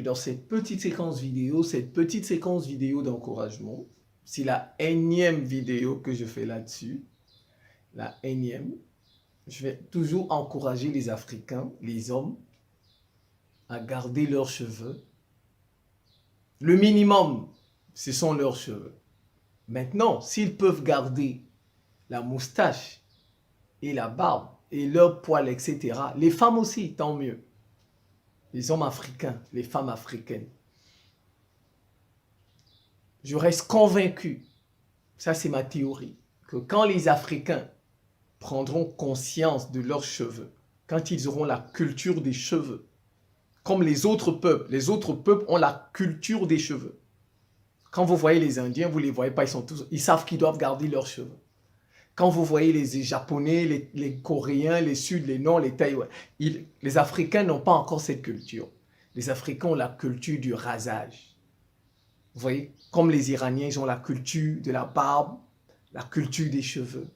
dans cette petite séquence vidéo d'encouragement, c'est la énième vidéo que je fais là-dessus, la énième. Je vais toujours encourager les Africains, les hommes, à garder leurs cheveux. Le minimum, ce sont leurs cheveux. Maintenant, s'ils peuvent garder la moustache et la barbe et leurs poils, etc., les femmes aussi, tant mieux. Les hommes africains, les femmes africaines. Je reste convaincu, ça c'est ma théorie, que quand les Africains prendront conscience de leurs cheveux, quand ils auront la culture des cheveux, comme les autres peuples ont la culture des cheveux. Quand vous voyez les Indiens, vous ne les voyez pas, ils savent qu'ils doivent garder leurs cheveux. Quand vous voyez les Japonais, les Coréens, les Sud, les Nord, les Taïwanais, les Africains n'ont pas encore cette culture. Les Africains ont la culture du rasage. Vous voyez, comme les Iraniens, ils ont la culture de la barbe, la culture des cheveux.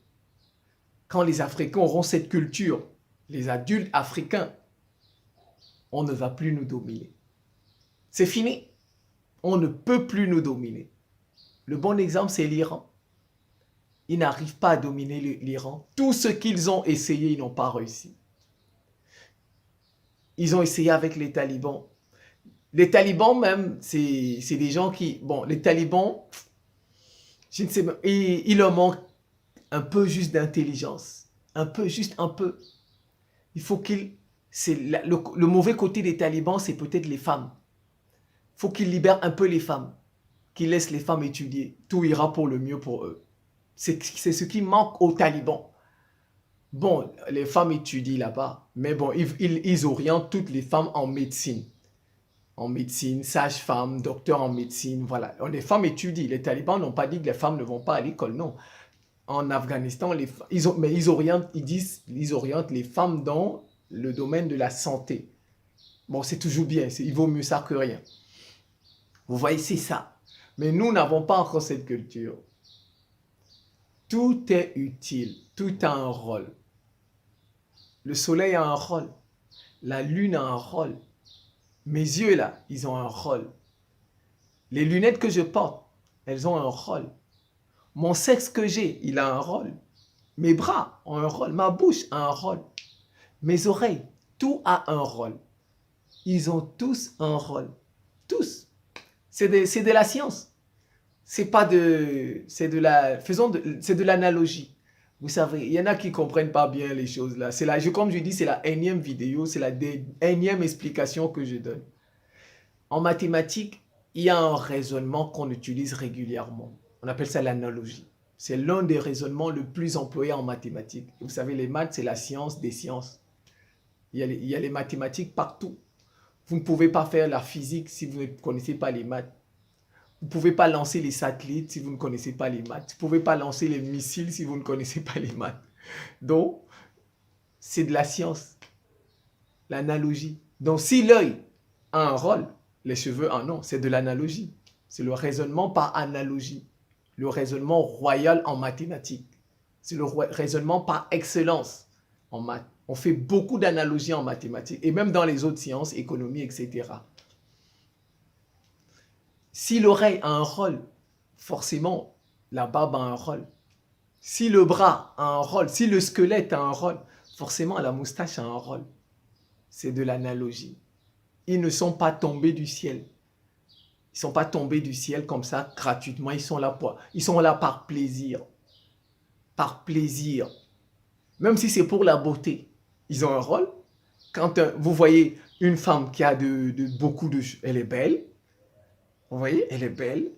Quand les Africains auront cette culture, les adultes africains, on ne va plus nous dominer. C'est fini. On ne peut plus nous dominer. Le bon exemple, c'est l'Iran. Ils n'arrivent pas à dominer l'Iran. Tout ce qu'ils ont essayé, ils n'ont pas réussi. Ils ont essayé avec les talibans. Les talibans même, c'est des gens qui... Bon, les talibans, je ne sais pas, il leur manque un peu juste d'intelligence. Un peu, juste un peu. Il faut qu'ils... Le mauvais côté des talibans, c'est peut-être les femmes. Il faut qu'ils libèrent un peu les femmes. Qu'ils laissent les femmes étudier. Tout ira pour le mieux pour eux. C'est ce qui manque aux talibans. Bon, les femmes étudient là-bas, mais bon, ils orientent toutes les femmes en médecine. En médecine, sage-femme, docteur en médecine, voilà. Les femmes étudient. Les talibans n'ont pas dit que les femmes ne vont pas à l'école, non. En Afghanistan, ils orientent les femmes dans le domaine de la santé. Bon, c'est toujours bien, il vaut mieux ça que rien. Vous voyez, c'est ça. Mais nous n'avons pas encore cette culture. Tout est utile, tout a un rôle. Le soleil a un rôle, la lune a un rôle. Mes yeux là, ils ont un rôle. Les lunettes que je porte, elles ont un rôle. Mon sexe que j'ai, il a un rôle. Mes bras ont un rôle, ma bouche a un rôle. Mes oreilles, tout a un rôle. Ils ont tous un rôle. Tous. C'est de la science. C'est de l'analogie. Vous savez, il y en a qui ne comprennent pas bien les choses là. Comme je dis, c'est la énième vidéo, c'est la énième explication que je donne. En mathématiques, il y a un raisonnement qu'on utilise régulièrement. On appelle ça l'analogie. C'est l'un des raisonnements le plus employés en mathématiques. Vous savez, les maths, c'est la science des sciences. Il y a les mathématiques partout. Vous ne pouvez pas faire la physique si vous ne connaissez pas les maths. Vous ne pouvez pas lancer les satellites si vous ne connaissez pas les maths. Vous ne pouvez pas lancer les missiles si vous ne connaissez pas les maths. Donc, c'est de la science, l'analogie. Donc, si l'œil a un rôle, les cheveux en ont, c'est de l'analogie. C'est le raisonnement par analogie. Le raisonnement royal en mathématiques. C'est le raisonnement par excellence en maths. On fait beaucoup d'analogies en mathématiques et même dans les autres sciences, économie, etc. Si l'oreille a un rôle, forcément, la barbe a un rôle. Si le bras a un rôle, si le squelette a un rôle, forcément, la moustache a un rôle. C'est de l'analogie. Ils ne sont pas tombés du ciel. Ils ne sont pas tombés du ciel comme ça, gratuitement. Ils sont là par plaisir. Par plaisir. Même si c'est pour la beauté. Ils ont un rôle. Quand vous voyez une femme qui a beaucoup de... Elle est belle. Vous voyez, elle est belle.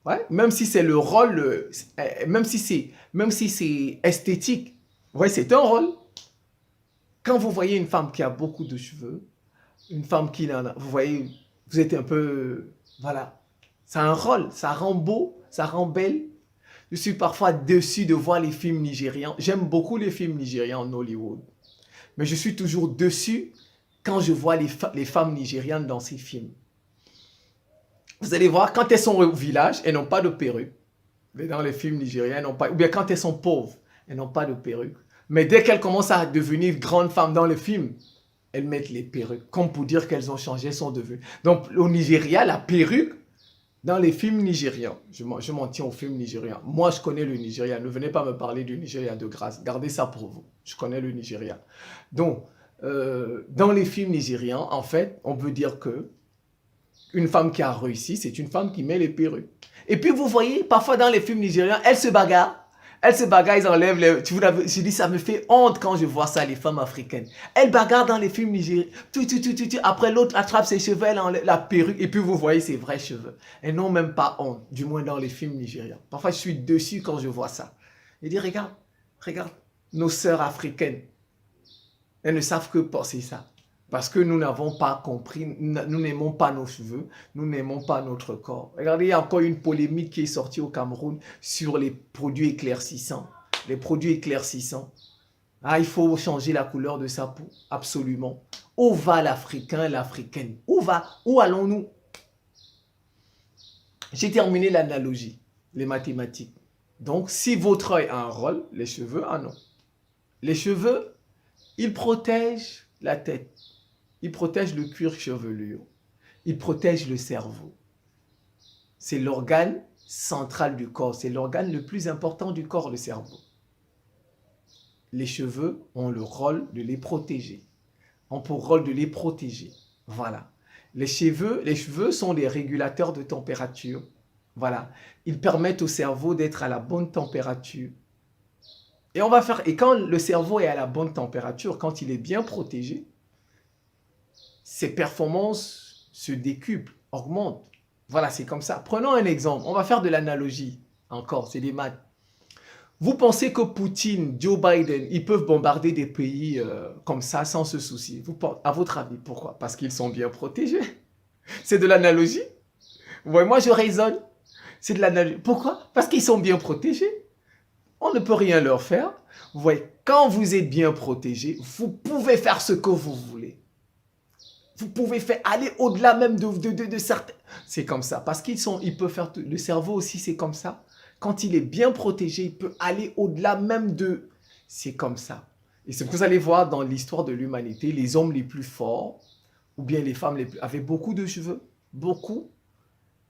Ouais. Même si c'est le rôle, même si c'est esthétique, vous voyez, c'est un rôle. Quand vous voyez une femme qui a beaucoup de cheveux, une femme qui en a, vous voyez, vous êtes un peu, voilà. C'est un rôle, ça rend beau, ça rend belle. Je suis parfois déçu de voir les films nigérians. J'aime beaucoup les films nigérians en Hollywood. Mais je suis toujours déçu quand je vois les femmes nigérianes dans ces films. Vous allez voir, quand elles sont au village, elles n'ont pas de perruque. Mais dans les films nigériens, elles n'ont pas... Ou bien quand elles sont pauvres, elles n'ont pas de perruque. Mais dès qu'elles commencent à devenir grandes femmes dans les films, elles mettent les perruques, comme pour dire qu'elles ont changé, elles sont devenues. Donc, au Nigeria, la perruque, dans les films nigérians, je m'en tiens aux films nigérians. Moi, je connais le Nigeria. Ne venez pas me parler du Nigeria de grâce. Gardez ça pour vous. Je connais le Nigeria. Donc, dans les films nigérians, en fait, on peut dire que une femme qui a réussi, c'est une femme qui met les perruques. Et puis, vous voyez, parfois dans les films nigérians, elles se bagarrent. Elles se bagarrent, ils enlèvent les... Je dis, ça me fait honte quand je vois ça, les femmes africaines. Elles bagarrent dans les films nigériens. Après, l'autre attrape ses cheveux, elle enlève la perruque. Et puis, vous voyez ses vrais cheveux. Elles n'ont même pas honte, du moins dans les films nigérians. Parfois, je suis dessus quand je vois ça. Je dis, regarde, regarde, nos sœurs africaines. Elles ne savent que penser ça. Parce que nous n'avons pas compris, nous n'aimons pas nos cheveux, nous n'aimons pas notre corps. Regardez, il y a encore une polémique qui est sortie au Cameroun sur les produits éclaircissants. Les produits éclaircissants. Ah, il faut changer la couleur de sa peau, absolument. Où va l'Africain, l'Africaine? Où allons-nous? J'ai terminé l'analogie, les mathématiques. Donc, si votre œil a un rôle, les cheveux en ont. Les cheveux, ils protègent la tête. Il protège le cuir chevelu. Il protège le cerveau. C'est l'organe central du corps. C'est l'organe le plus important du corps, le cerveau. Les cheveux ont le rôle de les protéger. Ont pour rôle de les protéger. Voilà. Les cheveux sont des régulateurs de température. Voilà. Ils permettent au cerveau d'être à la bonne température. Et quand le cerveau est à la bonne température, quand il est bien protégé, ses performances se décuplent, augmentent. Voilà, c'est comme ça. Prenons un exemple. On va faire de l'analogie. Encore, c'est des maths. Vous pensez que Poutine, Joe Biden, ils peuvent bombarder des pays comme ça sans se soucier? À votre avis, pourquoi? Parce qu'ils sont bien protégés. C'est de l'analogie. Ouais, moi, je raisonne. C'est de l'analogie. Pourquoi? Parce qu'ils sont bien protégés. On ne peut rien leur faire. Vous voyez, quand vous êtes bien protégé, vous pouvez faire ce que vous voulez. Vous pouvez faire aller au-delà même de certains. C'est comme ça. Parce ils peuvent faire tout. Le cerveau aussi, c'est comme ça. Quand il est bien protégé, il peut aller au-delà même de... C'est comme ça. Et c'est ce que vous allez voir dans l'histoire de l'humanité, les hommes les plus forts, ou bien les femmes avaient beaucoup de cheveux. Beaucoup.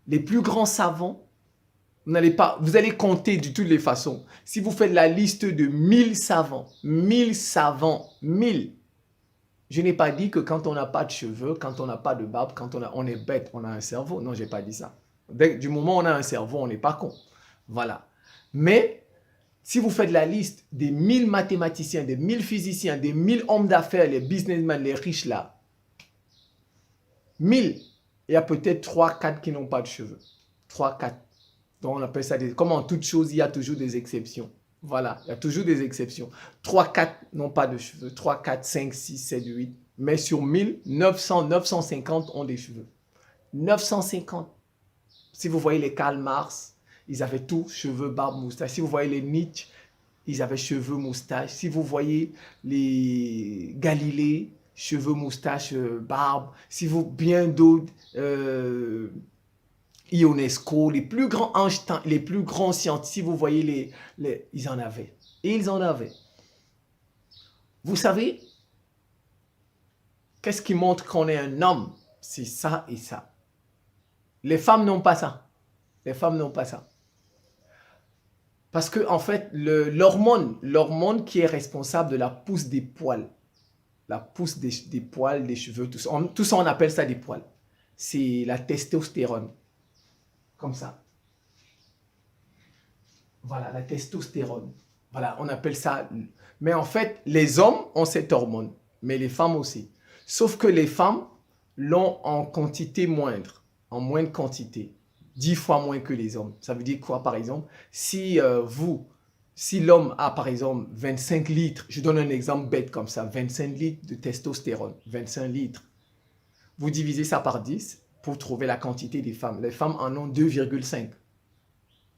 Les plus grands savants. Vous allez compter de toutes les façons. Si vous faites la liste de 1000 savants, 1000. Je n'ai pas dit que quand on n'a pas de cheveux, quand on n'a pas de barbe, quand on est bête, on a un cerveau. Non, je n'ai pas dit ça. Du moment où on a un cerveau, on n'est pas con. Voilà. Mais, si vous faites la liste des 1000 mathématiciens, des 1000 physiciens, des 1000 hommes d'affaires, les businessmen, les riches là, 1000, il y a peut-être 3-4 qui n'ont pas de cheveux. 3-4. Donc, on appelle ça comme en toute chose, il y a toujours des exceptions. Voilà, il y a toujours des exceptions. 3-4 n'ont pas de cheveux. 3, 4, 5, 6, 7, 8. Mais sur 1000, 950 ont des cheveux. 950. Si vous voyez les Karl Marx, ils avaient tout, cheveux, barbe, moustache. Si vous voyez les Nietzsche, ils avaient cheveux, moustache. Si vous voyez les Galilée, cheveux, moustache, barbe. Si vous, bien d'autres... Ionesco, les plus grands Einstein, les plus grands scientifiques, vous voyez, ils en avaient. Et ils en avaient. Vous savez, qu'est-ce qui montre qu'on est un homme? C'est ça et ça. Les femmes n'ont pas ça. Les femmes n'ont pas ça. Parce que, en fait, l'hormone qui est responsable de la pousse des poils, la pousse des poils, des cheveux, tout ça, on appelle ça des poils. C'est la testostérone. Comme ça. Voilà, la testostérone. Voilà, on appelle ça... Mais en fait, les hommes ont cette hormone, mais les femmes aussi. Sauf que les femmes l'ont en quantité moindre, en moindre quantité. 10 fois moins que les hommes. Ça veut dire quoi, par exemple? Si l'homme a, par exemple, 25 litres, je donne un exemple bête comme ça, 25 litres de testostérone, 25 litres. Vous divisez ça par 10, pour trouver la quantité des femmes. Les femmes en ont 2,5.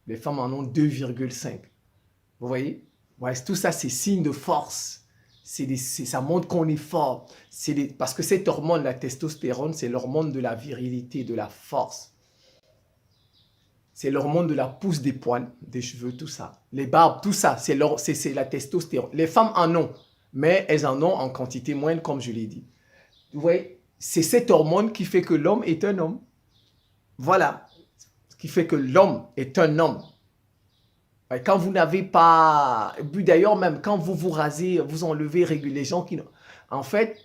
Les femmes en ont 2,5. Vous voyez? Ouais, tout ça, c'est signe de force. Ça montre qu'on est fort. Parce que cette hormone, la testostérone, c'est l'hormone de la virilité, de la force. C'est l'hormone de la pousse des poils, des cheveux, tout ça. Les barbes, tout ça, c'est la testostérone. Les femmes en ont, mais elles en ont en quantité moindre, comme je l'ai dit. ouais, c'est cette hormone qui fait que l'homme est un homme. Voilà, ce qui fait que l'homme est un homme. Ouais, quand vous n'avez pas... D'ailleurs, même quand vous vous rasez, vous enlevez régulièrement les gens qui... En fait,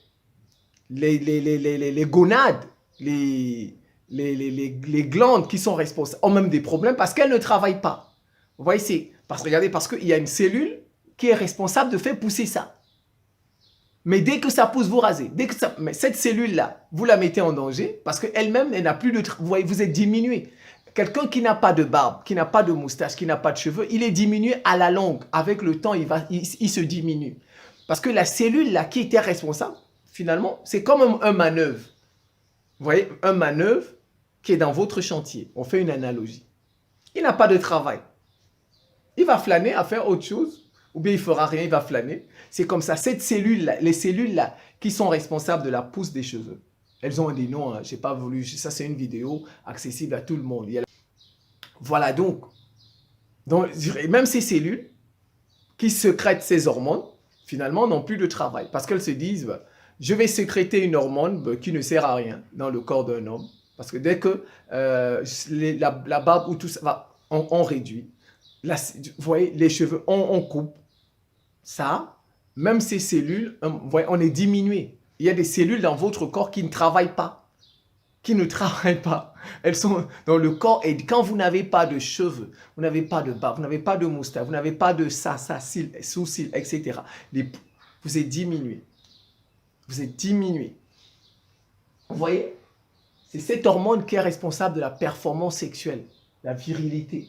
les gonades, les glandes qui sont responsables ont même des problèmes parce qu'elles ne travaillent pas. Vous voyez, c'est... Regardez, parce qu'il y a une cellule qui est responsable de faire pousser ça. Mais dès que ça pousse, vous rasez. Mais cette cellule-là, vous la mettez en danger parce qu'elle-même, elle n'a plus de... Vous voyez, vous êtes diminué. Quelqu'un qui n'a pas de barbe, qui n'a pas de moustache, qui n'a pas de cheveux, il est diminué à la longue. Avec le temps, il se diminue. Parce que la cellule-là qui était responsable, finalement, c'est comme un manœuvre. Vous voyez, un manœuvre qui est dans votre chantier. On fait une analogie. Il n'a pas de travail. Il va flâner à faire autre chose. Ou bien il ne fera rien, il va flâner. C'est comme ça. Cette cellule-là, les cellules-là qui sont responsables de la pousse des cheveux, elles ont des noms, hein. Je n'ai pas voulu. Ça, c'est une vidéo accessible à tout le monde. Voilà, donc, même ces cellules qui sécrètent ces hormones, finalement, n'ont plus de travail. Parce qu'elles se disent, bah, je vais sécréter une hormone qui ne sert à rien dans le corps d'un homme. Parce que dès que la barbe ou tout ça, on réduit. Là, vous voyez, les cheveux, on coupe. Ça, même ces cellules, vous voyez, on est diminué. Il y a des cellules dans votre corps qui ne travaillent pas. Qui ne travaillent pas. Elles sont dans le corps. Et quand vous n'avez pas de cheveux, vous n'avez pas de barbe, vous n'avez pas de moustache, vous n'avez pas de cils, sous-cils, etc. Vous êtes diminué. Vous êtes diminué. Vous voyez? C'est cette hormone qui est responsable de la performance sexuelle, la virilité.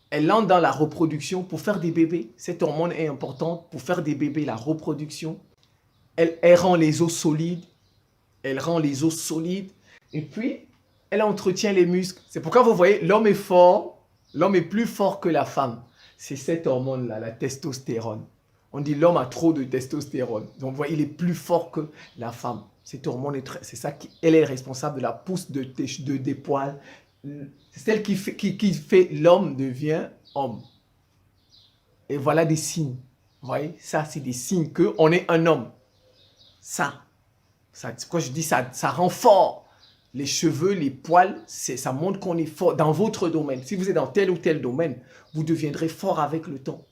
Elle entre dans la reproduction pour faire des bébés. Cette hormone est importante pour faire des bébés, la reproduction. Elle rend les os solides. Elle rend les os solides. Et puis, elle entretient les muscles. C'est pourquoi vous voyez, l'homme est fort. L'homme est plus fort que la femme. C'est cette hormone-là, la testostérone. On dit l'homme a trop de testostérone. Donc, vous voyez, il est plus fort que la femme. Cette hormone, c'est ça, elle est responsable de la pousse des poils. C'est celle qui fait l'homme devient homme. Et voilà des signes. Vous voyez, ça, c'est des signes qu'on est un homme. Ça c'est pourquoi je dis ça rend fort. Les cheveux, les poils, ça montre qu'on est fort dans votre domaine. Si vous êtes dans tel ou tel domaine, vous deviendrez fort avec le temps.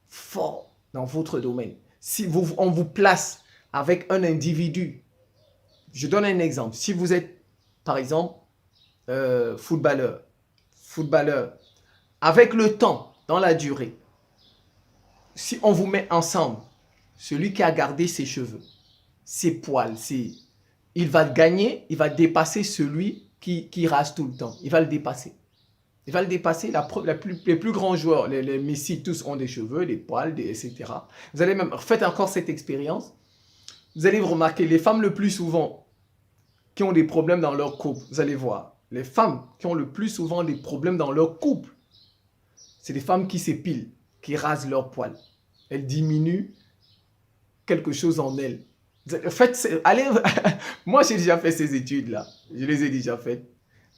Fort dans votre domaine. Si on vous place avec un individu, je donne un exemple. Si vous êtes, par exemple, footballeur, avec le temps, dans la durée, si on vous met ensemble, celui qui a gardé ses cheveux, ses poils, il va gagner, il va dépasser celui qui rase tout le temps. Il va le dépasser. Il va le dépasser. Les plus grands joueurs, les Messi, tous ont des cheveux, des poils, etc. Vous allez même, faites encore cette expérience. Vous allez vous remarquer, les femmes le plus souvent qui ont des problèmes dans leur couple, vous allez voir, les femmes qui ont le plus souvent des problèmes dans leur couple, c'est des femmes qui s'épilent, qui rasent leurs poils. Elles diminuent quelque chose en elles. Allez, moi j'ai déjà fait ces études-là, je les ai déjà faites.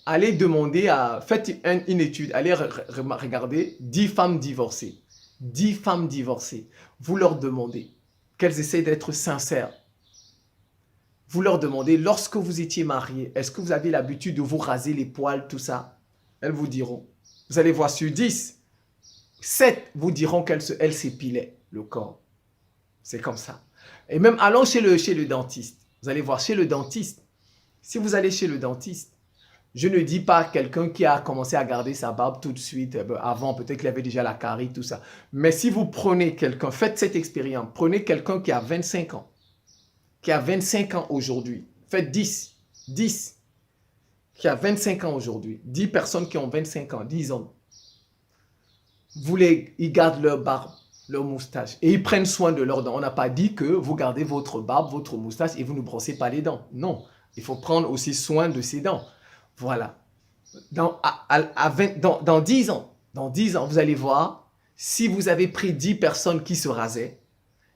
Allez demander faites une étude, allez regarder 10 femmes divorcées. 10 femmes divorcées. Vous leur demandez qu'elles essaient d'être sincères. Vous leur demandez, lorsque vous étiez mariés, est-ce que vous avez l'habitude de vous raser les poils, tout ça? Elles vous diront. Vous allez voir sur 10, 7 vous diront qu'elles s'épilaient le corps. C'est comme ça. Et même allons chez le dentiste. Vous allez voir chez le dentiste. Si vous allez chez le dentiste, je ne dis pas quelqu'un qui a commencé à garder sa barbe tout de suite. Avant, peut-être qu'il avait déjà la carie, tout ça. Mais si vous prenez quelqu'un, faites cette expérience. Prenez quelqu'un qui a 25 ans. Qui a 25 ans aujourd'hui. Faites 10. Qui a 25 ans aujourd'hui. 10 personnes qui ont 25 ans, 10 hommes. Ils gardent leur barbe, leur moustache. Et ils prennent soin de leurs dents. On n'a pas dit que vous gardez votre barbe, votre moustache et vous ne brossez pas les dents. Non. Il faut prendre aussi soin de ses dents. Voilà. Dans 10 ans, vous allez voir, si vous avez pris 10 personnes qui se rasaient,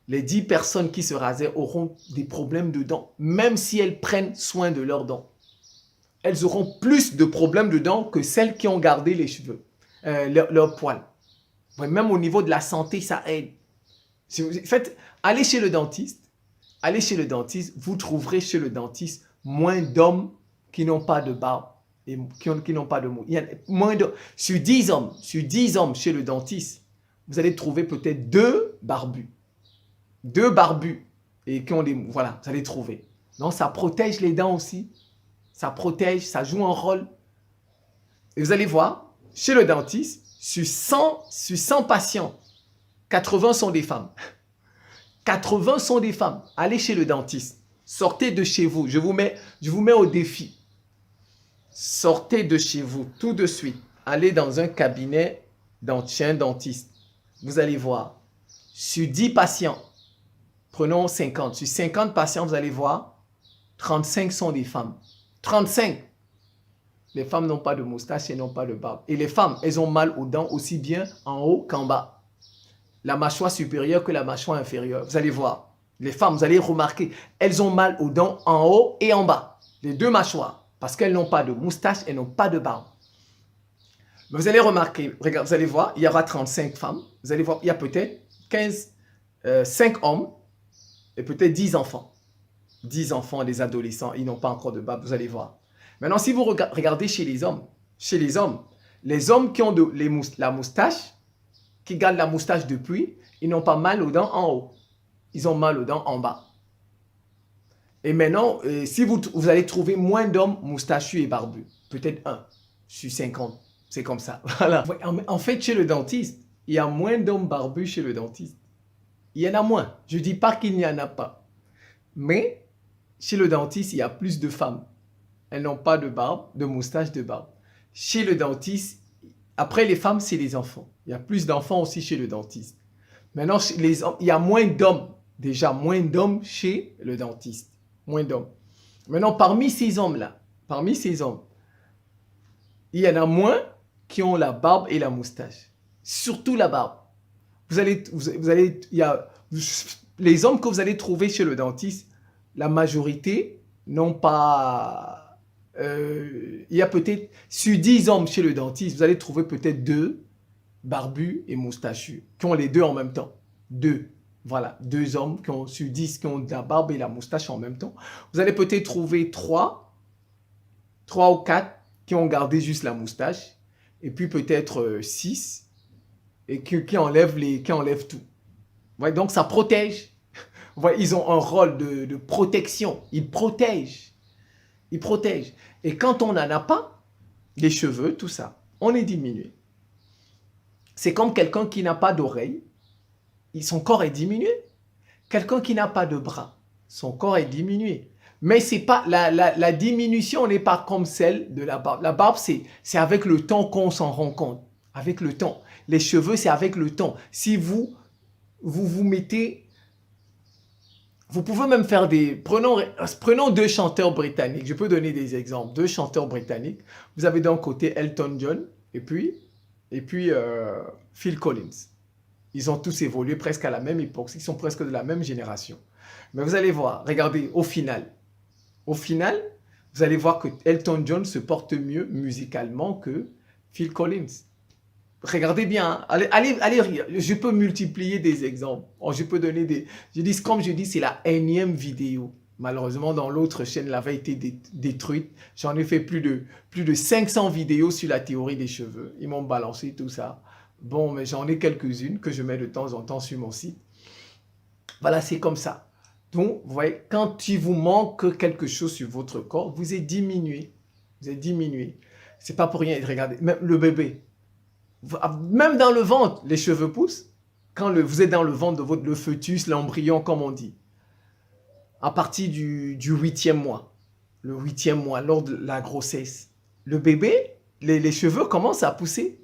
les 10 personnes qui se rasaient auront des problèmes de dents, même si elles prennent soin de leurs dents. Elles auront plus de problèmes de dents que celles qui ont gardé les cheveux, leurs poils. Même au niveau de la santé, ça aide. Allez chez le dentiste, allez chez le dentiste, vous trouverez chez le dentiste moins d'hommes qui n'ont pas de barbe et qui n'ont pas de mots. Il y a moins de, sur 10 hommes chez le dentiste, vous allez trouver peut-être 2 barbus. 2 barbus et qui ont des... Voilà, vous allez trouver. Non, ça protège les dents aussi. Ça protège, ça joue un rôle. Et vous allez voir, chez le dentiste, sur 100 patients, 80 sont des femmes. 80 sont des femmes. Allez chez le dentiste. Sortez de chez vous. Je vous mets au défi. Sortez de chez vous tout de suite. Allez dans un cabinet chez un dentiste. Vous allez voir. Sur 10 patients, prenons 50. Sur 50 patients, vous allez voir, 35 sont des femmes. 35. Les femmes n'ont pas de moustache et n'ont pas de barbe. Et les femmes, elles ont mal aux dents aussi bien en haut qu'en bas. La mâchoire supérieure que la mâchoire inférieure. Vous allez voir. Les femmes, vous allez remarquer, elles ont mal aux dents en haut et en bas. Les 2 mâchoires. Parce qu'elles n'ont pas de moustache et n'ont pas de barbe. Mais vous allez remarquer, regarde, vous allez voir, il y aura 35 femmes. Vous allez voir, il y a peut-être 5 hommes et peut-être 10 enfants. 10 enfants, des adolescents, ils n'ont pas encore de barbe, vous allez voir. Maintenant, si vous regardez chez les hommes qui ont la moustache, qui gardent la moustache depuis, ils n'ont pas mal aux dents en haut. Ils ont mal aux dents en bas. Et maintenant, si vous allez trouver moins d'hommes moustachus et barbus, peut-être 1 sur 50, c'est comme ça. Voilà. En fait, chez le dentiste, il y a moins d'hommes barbus chez le dentiste. Il y en a moins. Je ne dis pas qu'il n'y en a pas. Mais chez le dentiste, il y a plus de femmes. Elles n'ont pas de barbe, de moustache, de barbe. Chez le dentiste, après les femmes, c'est les enfants. Il y a plus d'enfants aussi chez le dentiste. Maintenant, chez les hommes, il y a moins d'hommes. Déjà, moins d'hommes chez le dentiste. Moins d'hommes. Maintenant, parmi ces hommes-là, il y en a moins qui ont la barbe et la moustache. Surtout la barbe. Les hommes que vous allez trouver chez le dentiste, la majorité n'ont pas... il y a peut-être, sur 10 hommes chez le dentiste, vous allez trouver peut-être 2 barbus et moustachus, qui ont les 2 en même temps. 2. Voilà, 2 hommes qui ont, sur 10 qui ont la barbe et la moustache en même temps. Vous allez peut-être trouver 3 ou 4 qui ont gardé juste la moustache, et puis peut-être 6 et qui enlèvent tout. Ouais, donc ça protège. Ouais, ils ont un rôle de protection. Ils protègent. Ils protègent. Et quand on n'en a pas, les cheveux, tout ça, on est diminué. C'est comme quelqu'un qui n'a pas d'oreille. Son corps est diminué. Quelqu'un qui n'a pas de bras, son corps est diminué. Mais c'est pas la diminution n'est pas comme celle de la barbe. La barbe, c'est avec le temps qu'on s'en rend compte. Avec le temps. Les cheveux, c'est avec le temps. Si vous mettez... Vous pouvez même faire des... Prenons 2 chanteurs britanniques. Je peux donner des exemples. 2 chanteurs britanniques. Vous avez d'un côté Elton John et puis Phil Collins. Ils ont tous évolué presque à la même époque. Ils sont presque de la même génération. Mais vous allez voir, regardez, au final, vous allez voir que Elton John se porte mieux musicalement que Phil Collins. Regardez bien, hein. Allez, je peux multiplier des exemples. Je peux donner des... Comme je dis, c'est la énième vidéo. Malheureusement, dans l'autre chaîne, elle avait été détruite. J'en ai fait plus de 500 vidéos sur la théorie des cheveux. Ils m'ont balancé tout ça. Bon, mais j'en ai quelques-unes que je mets de temps en temps sur mon site. Voilà, c'est comme ça. Donc, vous voyez, quand il vous manque quelque chose sur votre corps, vous êtes diminué. Vous êtes diminué. C'est pas pour rien. Regardez, même le bébé. Même dans le ventre, les cheveux poussent. Quand vous êtes dans le ventre de le fœtus, l'embryon, comme on dit. À partir du 8e mois. Le 8e mois, lors de la grossesse. Le bébé, les cheveux commencent à pousser.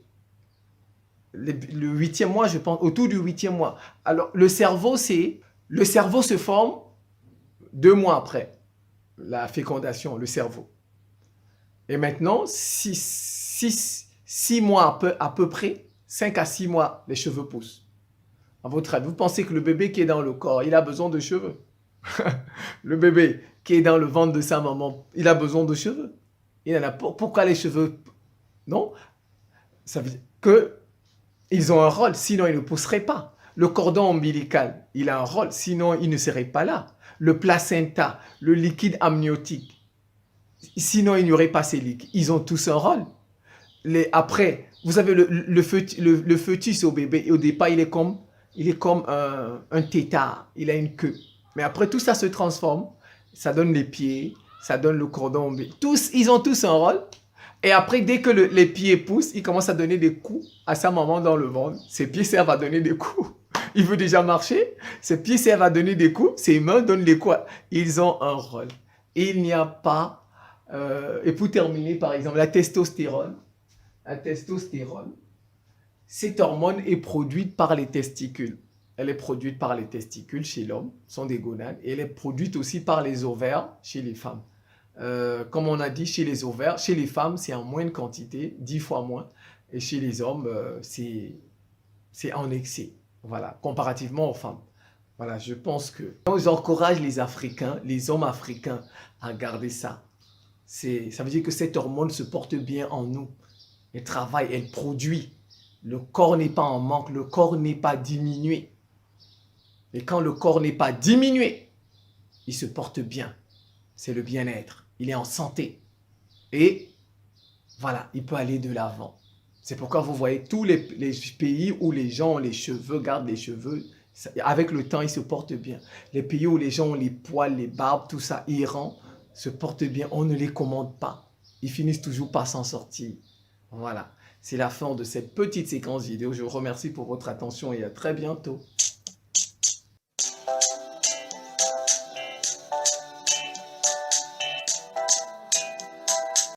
Le 8e mois, je pense, autour du 8e mois. Alors, le cerveau se forme 2 mois après la fécondation, le cerveau. Et maintenant, 6 mois à peu près, 5 à 6 mois, les cheveux poussent. À votre avis, vous pensez que le bébé qui est dans le corps, il a besoin de cheveux? Le bébé qui est dans le ventre de sa maman, il a besoin de cheveux. Il en a pourquoi les cheveux? Non, ça veut dire que ils ont un rôle, sinon ils ne pousseraient pas. Le cordon ombilical, il a un rôle, sinon il ne serait pas là. le placenta, le liquide amniotique. Sinon, il n'y aurait pas ces liquides. Ils ont tous un rôle. Après, vous avez le fœtus au bébé. Au départ, il est comme un tétard. Il a une queue. Mais après, tout ça se transforme. Ça donne les pieds, ça donne le cordon ombilical. Ils ont tous un rôle. Et après, dès que les pieds poussent, il commence à donner des coups à sa maman dans le ventre. Ses pieds servent à donner des coups. Il veut déjà marcher. Ses pieds servent à donner des coups. Ses mains donnent les coups. Ils ont un rôle. Et il n'y a pas... et pour terminer, par exemple, la testostérone. La testostérone, cette hormone est produite par les testicules. Elle est produite par les testicules chez l'homme, ce sont des gonades. Et elle est produite aussi par les ovaires chez les femmes. Comme on a dit, chez les ovaires, chez les femmes, c'est en moindre quantité, 10 fois moins. Et chez les hommes, c'est en excès. Voilà, comparativement aux femmes. Voilà, je pense que j'encourage les Africains, les hommes africains à garder ça. Ça veut dire que cette hormone se porte bien en nous. Elle travaille, elle produit. Le corps n'est pas en manque, le corps n'est pas diminué. Et quand le corps n'est pas diminué, il se porte bien. C'est le bien-être. Il est en santé. Et voilà, il peut aller de l'avant. C'est pourquoi vous voyez tous les pays où les gens ont les cheveux, gardent les cheveux, avec le temps, ils se portent bien. Les pays où les gens ont les poils, les barbes, tout ça, errant, se portent bien. On ne les commande pas. Ils finissent toujours par s'en sortir. Voilà, c'est la fin de cette petite séquence vidéo. Je vous remercie pour votre attention et à très bientôt.